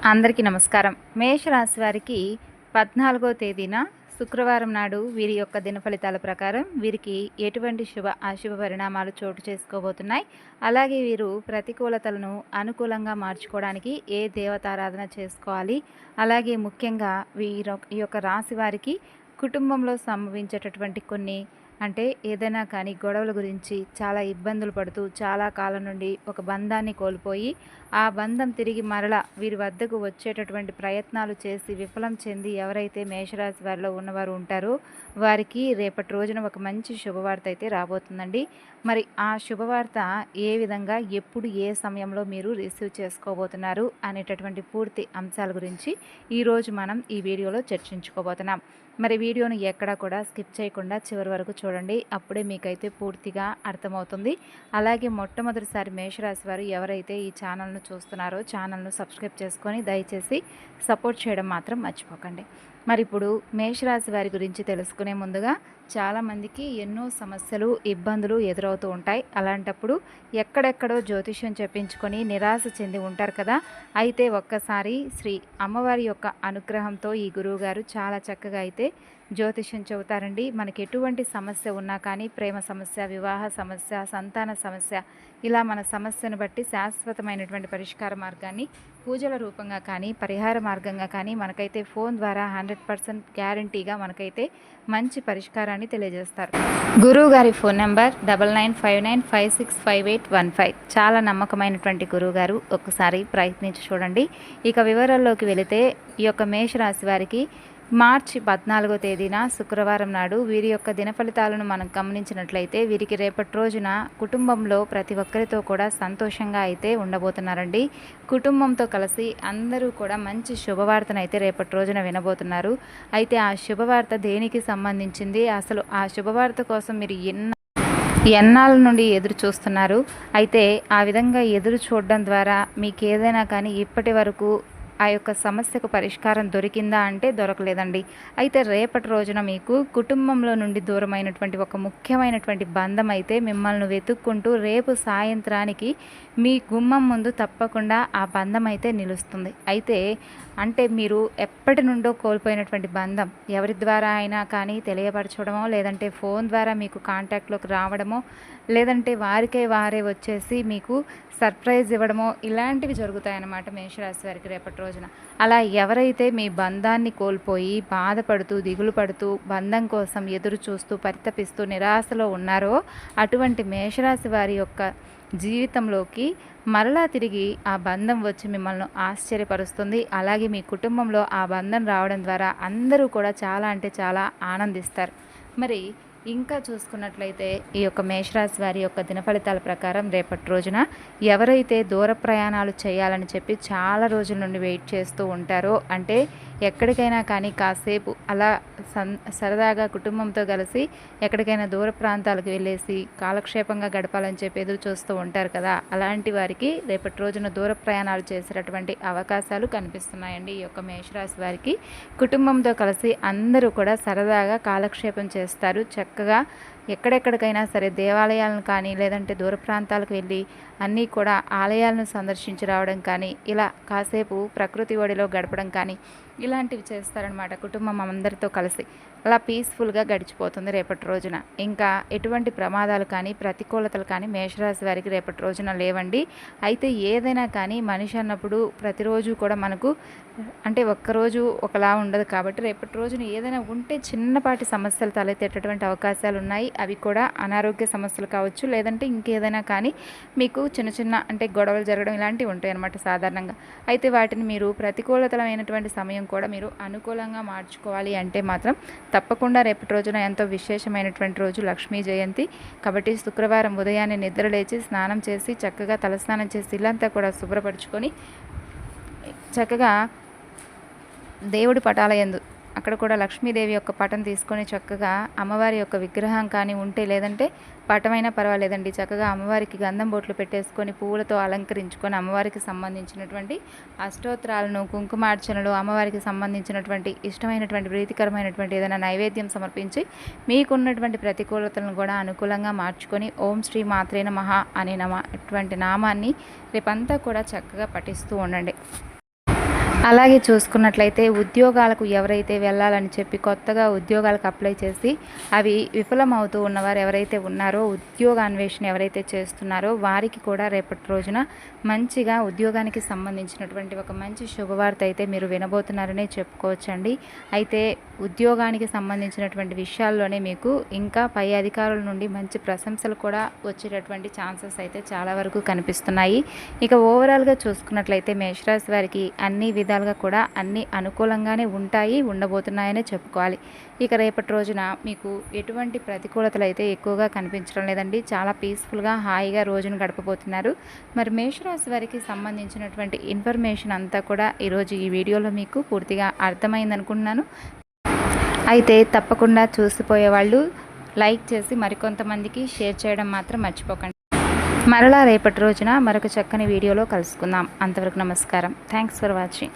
అందరికీ నమస్కారం. మేషరాశి వారికి 14వ తేదీన శుక్రవారం నాడు వీరి యొక్క దిన ఫలితాల ప్రకారం వీరికి ఎటువంటి అశుభ పరిణామాలు చోటు చేసుకోబోతున్నాయి, అలాగే వీరు ప్రతికూలతలను అనుకూలంగా మార్చుకోవడానికి ఏ దేవతారాధన చేసుకోవాలి, అలాగే ముఖ్యంగా ఈ యొక్క రాశి వారికి కుటుంబంలో సంభవించేటటువంటి కొన్ని ఏదైనా కానీ గొడవల గురించి చాలా ఇబ్బందులు పడుతూ చాలా కాలం నుండి ఒక బంధాన్ని కోల్పోయి ఆ బంధం తిరిగి మరల వీరి వద్దకు వచ్చేటటువంటి ప్రయత్నాలు చేసి విఫలం చెంది ఎవరైతే మేషరాశి వారిలో ఉన్నవారు ఉంటారో వారికి రేపటి రోజున ఒక మంచి శుభవార్త అయితే రాబోతుందండి. మరి ఆ శుభవార్త ఏ విధంగా, ఎప్పుడు, ఏ సమయంలో మీరు రిసీవ్ చేసుకోబోతున్నారు అనేటటువంటి పూర్తి అంశాల గురించి ఈరోజు మనం ఈ వీడియోలో చర్చించుకోబోతున్నాం. మరి వీడియోను ఎక్కడా కూడా స్కిప్ చేయకుండా చివరి వరకు చూడండి, అప్పుడే మీకైతే పూర్తిగా అర్థమవుతుంది. అలాగే మొట్టమొదటిసారి మేషరాశి వారు ఎవరైతే ఈ ఛానల్ను చూస్తున్నారో ఛానల్ను సబ్స్క్రైబ్ చేసుకొని దయచేసి సపోర్ట్ చేయడం మాత్రం మర్చిపోకండి. మరి ఇప్పుడు మేషరాశి వారి గురించి తెలుసుకునే ముందుగా చాలామందికి ఎన్నో సమస్యలు, ఇబ్బందులు ఎదురవుతూ ఉంటాయి. అలాంటప్పుడు ఎక్కడెక్కడో జ్యోతిష్యం చెప్పించుకొని నిరాశ చెంది ఉంటారు కదా. అయితే ఒక్కసారి శ్రీ అమ్మవారి యొక్క అనుగ్రహంతో ఈ గురువుగారు చాలా చక్కగా అయితే జ్యోతిష్యం చెబుతారండి. మనకి ఎటువంటి సమస్య ఉన్నా కానీ, ప్రేమ సమస్య, వివాహ సమస్య, సంతాన సమస్య, ఇలా మన సమస్యను బట్టి శాశ్వతమైనటువంటి పరిష్కార మార్గాన్ని పూజల రూపంగా కానీ, పరిహార మార్గంగా కానీ మనకైతే ఫోన్ ద్వారా 100% గ్యారంటీగా మనకైతే మంచి పరిష్కారాన్ని తెలియజేస్తారు. గురువు గారి ఫోన్ నెంబర్ 9959565815. చాలా నమ్మకమైనటువంటి గురువు గారు, ఒక్కసారి ప్రయత్నించి చూడండి. ఇక వివరాల్లోకి వెళితే ఈ యొక్క మేషరాశి వారికి మార్చి 14వ తేదీన శుక్రవారం నాడు వీరి యొక్క దిన ఫలితాలను మనం గమనించినట్లయితే వీరికి రేపటి రోజున కుటుంబంలో ప్రతి ఒక్కరితో కూడా సంతోషంగా అయితే ఉండబోతున్నారండి. కుటుంబంతో కలిసి అందరూ కూడా మంచి శుభవార్తను అయితే రేపటి రోజున వినబోతున్నారు. అయితే ఆ శుభవార్త దేనికి సంబంధించింది, అసలు ఆ శుభవార్త కోసం మీరు ఎన్నాళ్ళ నుండి ఎదురు చూస్తున్నారు, అయితే ఆ విధంగా ఎదురు చూడడం ద్వారా మీకు ఏదైనా కానీ ఇప్పటి వరకు ఆ యొక్క సమస్యకు పరిష్కారం దొరికిందా అంటే దొరకలేదండి. అయితే రేపటి రోజున మీకు కుటుంబంలో నుండి దూరమైనటువంటి ఒక ముఖ్యమైనటువంటి బంధం అయితే మిమ్మల్ని వెతుక్కుంటూ రేపు సాయంత్రానికి మీ గుమ్మం ముందు తప్పకుండా ఆ బంధం అయితే నిలుస్తుంది. అయితే మీరు ఎప్పటి నుండో కోల్పోయినటువంటి బంధం ఎవరి ద్వారా అయినా కానీ తెలియపరచడమో, లేదంటే ఫోన్ ద్వారా మీకు కాంటాక్ట్లోకి రావడమో, లేదంటే వారే వచ్చేసి మీకు సర్ప్రైజ్ ఇవ్వడమో, ఇలాంటివి జరుగుతాయన్నమాట మేషరాశి వారికి రేపటి రోజున. అలా ఎవరైతే మీ బంధాన్ని కోల్పోయి బాధపడుతూ, దిగులు పడుతూ, బంధం కోసం ఎదురు చూస్తూ, పరితపిస్తూ, నిరాశలో ఉన్నారో అటువంటి మేషరాశి వారి యొక్క జీవితంలోకి మరలా తిరిగి ఆ బంధం వచ్చి మిమ్మల్ని ఆశ్చర్యపరుస్తుంది. అలాగే మీ కుటుంబంలో ఆ బంధం రావడం ద్వారా అందరూ కూడా చాలా ఆనందిస్తారు. మరి ఇంకా చూసుకున్నట్లయితే ఈ యొక్క మేషరాశి వారి యొక్క దిన ఫలితాల ప్రకారం రేపటి రోజున ఎవరైతే దూర ప్రయాణాలు చేయాలని చెప్పి చాలా రోజుల నుండి వెయిట్ చేస్తూ ఉంటారో, ఎక్కడికైనా కానీ కాసేపు అలా సరదాగా కుటుంబంతో కలిసి ఎక్కడికైనా దూర ప్రాంతాలకు వెళ్ళేసి కాలక్షేపంగా గడపాలని చెప్పి ఎదురు చూస్తూ ఉంటారు కదా. అలాంటి వారికి రేపటి రోజున దూర ప్రయాణాలు చేసేటటువంటి అవకాశాలు కనిపిస్తున్నాయండి. ఈ యొక్క మేషరాశి వారికి కుటుంబంతో కలిసి అందరూ కూడా సరదాగా కాలక్షేపం చేస్తారు. చక్కగా ఎక్కడెక్కడికైనా సరే దేవాలయాలను కానీ, లేదంటే దూర ప్రాంతాలకు వెళ్ళి అన్నీ కూడా ఆలయాలను సందర్శించి రావడం కానీ, ఇలా కాసేపు ప్రకృతి ఒడిలో గడపడం కానీ ఇలాంటివి చేస్తారనమాట కుటుంబం అందరితో కలిసి. అలా పీస్ఫుల్గా గడిచిపోతుంది రేపటి రోజున. ఇంకా ఎటువంటి ప్రమాదాలు కానీ, ప్రతికూలతలు కానీ మేషరాశి వారికి రేపటి రోజున లేవండి. అయితే ఏదైనా కానీ మనిషి అన్నప్పుడు ప్రతిరోజు కూడా మనకు ఒక్కరోజు ఒకలా ఉండదు కాబట్టి రేపటి రోజున ఏదైనా ఉంటే చిన్నపాటి సమస్యలు తలెత్తేటటువంటి అవకాశాలు ఉన్నాయి. అవి కూడా అనారోగ్య సమస్యలు కావచ్చు, లేదంటే ఇంకేదైనా కానీ మీకు చిన్న గొడవలు జరగడం ఇలాంటివి ఉంటాయి అన్నమాట సాధారణంగా. అయితే వాటిని మీరు ప్రతికూలతలమైనటువంటి సమయం కూడా మీరు అనుకూలంగా మార్చుకోవాలి అంటే మాత్రం తప్పకుండా రేపటి రోజున ఎంతో విశేషమైనటువంటి రోజు లక్ష్మీ జయంతి కాబట్టి శుక్రవారం ఉదయాన్నే నిద్ర లేచి స్నానం చేసి చక్కగా తలస్నానం చేసి ఇల్లంతా కూడా శుభ్రపరచుకొని చక్కగా దేవుడి పటాల యందు అక్కడ కూడా లక్ష్మీదేవి యొక్క పటం తీసుకొని చక్కగా అమ్మవారి యొక్క విగ్రహం కానీ ఉంటే, లేదంటే పటమైనా పర్వాలేదండి, చక్కగా అమ్మవారికి గంధం బొట్లు పెట్టేసుకొని పువ్వులతో అలంకరించుకొని అమ్మవారికి సంబంధించినటువంటి అష్టోత్తరాలను, కుంకుమార్చనలు, అమ్మవారికి సంబంధించినటువంటి ఇష్టమైనటువంటి ప్రీతికరమైనటువంటి ఏదైనా నైవేద్యం సమర్పించి మీకున్నటువంటి ప్రతికూలతలను కూడా అనుకూలంగా మార్చుకొని ఓం శ్రీ మాత్రే నమః అనే ఇటువంటి నామాన్ని రేపంతా కూడా చక్కగా పఠిస్తూ ఉండండి. అలాగే చూసుకున్నట్లయితే ఉద్యోగాలకు ఎవరైతే వెళ్ళాలని చెప్పి కొత్తగా ఉద్యోగాలకు అప్లై చేసి అవి విఫలమవుతూ ఉన్నవారు ఎవరైతే ఉన్నారో, ఉద్యోగ అన్వేషణ ఎవరైతే చేస్తున్నారో వారికి కూడా రేపటి రోజున మంచిగా ఉద్యోగానికి సంబంధించినటువంటి ఒక మంచి శుభవార్త అయితే మీరు వినబోతున్నారనే చెప్పుకోవచ్చండి. అయితే ఉద్యోగానికి సంబంధించినటువంటి విషయాల్లోనే మీకు ఇంకా పై అధికారుల నుండి మంచి ప్రశంసలు కూడా వచ్చేటటువంటి ఛాన్సెస్ అయితే చాలా వరకు కనిపిస్తున్నాయి. ఇక ఓవరాల్గా చూసుకున్నట్లయితే మేషరాశి వారికి అన్ని విధాలుగా కూడా అన్ని అనుకూలంగానే ఉండబోతున్నాయనే చెప్పుకోవాలి. ఇక రేపటి రోజున మీకు ఎటువంటి ప్రతికూలతలు అయితే ఎక్కువగా కనిపించడం లేదండి. చాలా పీస్ఫుల్గా హాయిగా రోజును గడపబోతున్నారు. మరి మేషరాశి వారికి సంబంధించినటువంటి ఇన్ఫర్మేషన్ అంతా కూడా ఈరోజు ఈ వీడియోలో మీకు పూర్తిగా అర్థమైంది అనుకుంటున్నాను. అయితే తప్పకుండా చూసిపోయే వాళ్ళు లైక్ చేసి మరికొంతమందికి షేర్ చేయడం మాత్రం మర్చిపోకండి. మరలా రేపటి రోజున మరొక చక్కని వీడియోలో కలుసుకుందాం. అంతవరకు నమస్కారం. Thanks for watching.